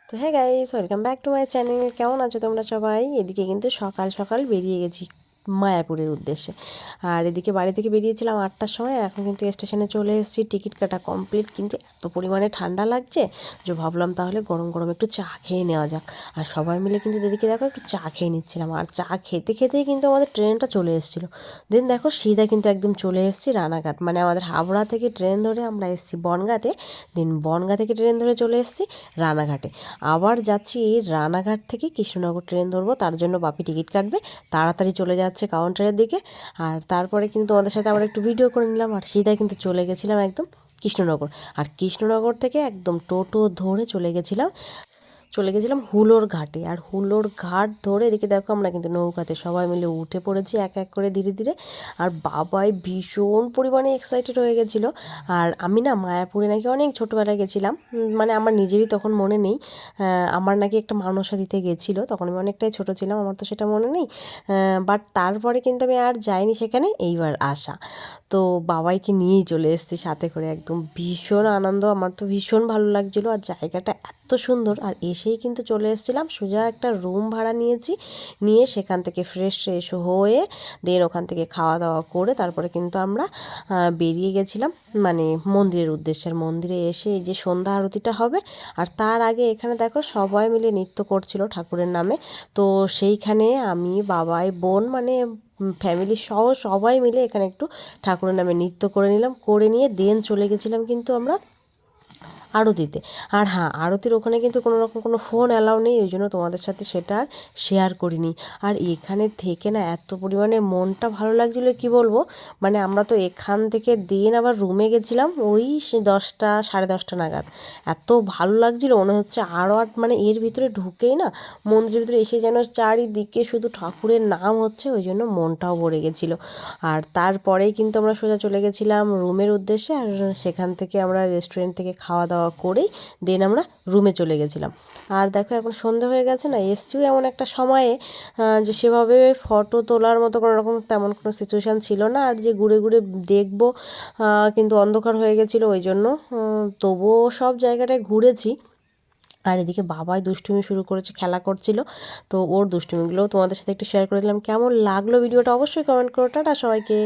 তো হ্যাঁ guys, welcome back to my channel. কেমন আছো তোমরা সবাই? এদিকে কিন্তু সকাল সকাল বেরিয়ে গেছি মায়াপুরের উদ্দেশ্যে। আর এদিকে বাড়ি থেকে বেরিয়েছিলাম 8টার সময়, এখন কিন্তু স্টেশনে চলে এসেছি। টিকিট কাটা কমপ্লিট, কিন্তু এত পরিমাণে ঠান্ডা লাগছে যে ভাবলাম তাহলে গরম গরম একটু চা খেয়ে নেওয়া যাক। আর সবাই মিলে কিন্তু এদিকে দেখো একটু চা খেয়ে নিচ্ছিলাম, আর চা খেতে খেতেই কিন্তু আমাদের ট্রেনটা চলে এসেছিলো। দেন দেখো সিধা কিন্তু একদম চলে এসেছি রানাঘাট, মানে আমাদের হাবড়া থেকে ট্রেন ধরে আমরা এসেছি বনগাঁতে। দেন বনগাঁ থেকে ট্রেন ধরে চলে এসেছি রানাঘাটে। আবার যাচ্ছি রানাঘাট থেকে কৃষ্ণনগর ট্রেন ধরবো, তার জন্য বাপি টিকিট কাটবে, তাড়াতাড়ি চলে যাচ্ছে কাউন্টারের দিকে। আর তারপরে কিন্তু তোমাদের সাথে আবার একটু ভিডিও করে নিলাম, আর সিধা কিন্তু চলে গেছিলাম একদম কৃষ্ণনগর। আর কৃষ্ণনগর থেকে একদম টোটো ধরে চলে গেছিলাম হুলোর ঘাটে। আর হুলোর ঘাট ধরে এদিকে দেখো আমরা কিন্তু নৌকাতে সবাই মিলে উঠে পড়েছি এক এক করে ধীরে ধীরে। আর বাবাই ভীষণ পরিমাণে এক্সাইটেড হয়ে গেছিলো। আর আমি না মায়াপুরে নাকি অনেক ছোটোবেলায় গেছিলাম, মানে আমার নিজেরই তখন মনে নেই। আমার নাকি একটা মানসা দিতে গেছিলো, তখন আমি অনেকটাই ছোটো ছিলাম, আমার তো সেটা মনে নেই। বাট তারপরে কিন্তু আমি আর যাইনি সেখানে, এইবার আসা। তো বাবাইকে নিয়েই চলে এসেছি সাথে করে, একদম ভীষণ আনন্দ, আমার তো ভীষণ ভালো লাগছিলো। আর জায়গাটা এত সুন্দর। আর এসেই কিন্তু চলে এসেছিলাম সোজা একটা রুম ভাড়া নিয়েছি, নিয়ে সেখান থেকে ফ্রেশ হয়ে দেন ওখান থেকে খাওয়া দাওয়া করে তারপরে কিন্তু আমরা বেরিয়ে গেছিলাম মানে মন্দিরের উদ্দেশ্যে। আর মন্দিরে এসে এই যে সন্ধ্যা আরতিটা হবে, আর তার আগে এখানে দেখো সবাই মিলে নৃত্য করছিল ঠাকুরের নামে। তো সেইখানে আমি বাবাই বোন মানে ফ্যামিলি সহ সবাই মিলে এখানে একটু ঠাকুরের নামে নৃত্য করে নিলাম, করে নিয়ে দেন চলে গেছিলাম কিন্তু আমরা আরতিতে। আর হ্যাঁ, আরতির ওখানে কিন্তু কোনো রকম কোনো ফোন অ্যালাউ নেই, ওই জন্য তোমাদের সাথে সেটা আর শেয়ার করিনি। আর এখানে থেকে না এত পরিমাণে মনটা ভালো লাগছিলো কি বলবো। মানে আমরা তো এখান থেকে দিন আবার রুমে গেছিলাম ওই 10টা সাড়ে 10টা নাগাদ। এত ভালো লাগছিলো মনে হচ্ছে আরও মানে এর ভিতরে ঢুকেই না মন্দিরের ভিতরে এসে যেন চারিদিকে শুধু ঠাকুরের নাম হচ্ছে, ওই জন্য মনটাও ভরে গেছিলো। আর তারপরেই কিন্তু আমরা সোজা চলে গেছিলাম রুমের উদ্দেশ্যে। আর সেখান থেকে আমরা রেস্টুরেন্ট থেকে খাওয়া দাওয়া করেই দেন আমরা রুমে চলে গেছিলাম। আর দেখো এখন সন্ধে হয়ে গেছে না, এসছিও এমন একটা সময়ে যে সেভাবে ফটো তোলার মতো কোনো রকম তেমন কোনো সিচুয়েশান ছিল না, আর যে ঘুরে ঘুরে দেখবো কিন্তু অন্ধকার হয়ে গেছিলো, ওই জন্য তবুও সব জায়গাটায় ঘুরেছি। আর এদিকে বাবাই দুষ্টুমি শুরু করেছে, খেলা করছিল। তো ওর দুষ্টুমিগুলোও তোমাদের সাথে একটু শেয়ার করে দিলাম। কেমন লাগলো ভিডিওটা অবশ্যই কমেন্ট করো। টাটা সবাইকে।